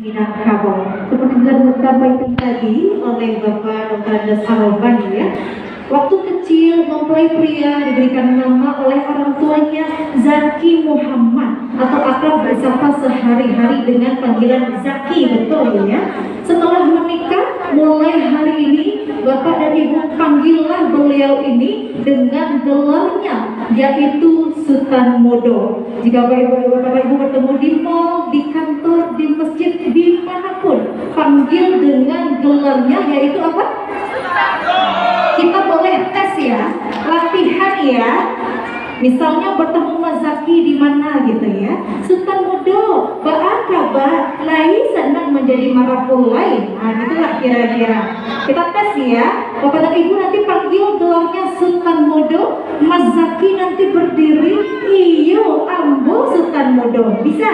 Minangkabau. Seperti sudah disampaikan tadi oleh Bapak Dr. Andes Aroban ya, waktu kecil mempelai pria diberikan nama oleh orang tuanya Zaki Muhammad atau akrab disapa sehari-hari dengan panggilan Zaki, betul ya. Setelah menikah, mulai hari ini Bapak dan Ibu panggillah beliau ini dengan gelarnya, yaitu Sultan Modo. Jika Bapak Ibu bertemu di mall, di kantor, di masjid, dimanapun, panggil dengan gelarnya, yaitu apa? Kita boleh tes ya, latihan ya. Misalnya bertemu Mas Zaki di mana gitu ya, Sultan Modo, Mbak kabar, lain senang menjadi marapul lain. Nah, gitulah kira-kira. Kita tes ya. Bapak dan Ibu nanti panggil gelarnya Sultan Modo, Mas Zaki nanti berdiri, iyo ambo Sultan Modo. Bisa?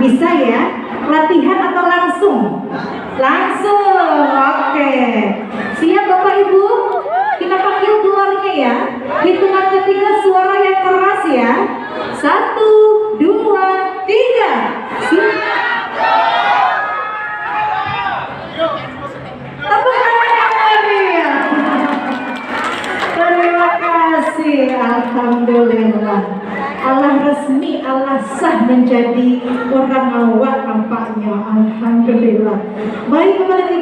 Bisa ya? Latihan atau langsung? Langsung. Oke. Siap Bapak Ibu? Kita panggil gelarnya ya. Hitungan ketiga suara yang keras ya. 1, 2, 3. Terima kasih. Alhamdulillah. Allah resmi, Allah sah menjadi orang awak nampaknya. Alhamdulillah. Baik Bapak dan Ibu.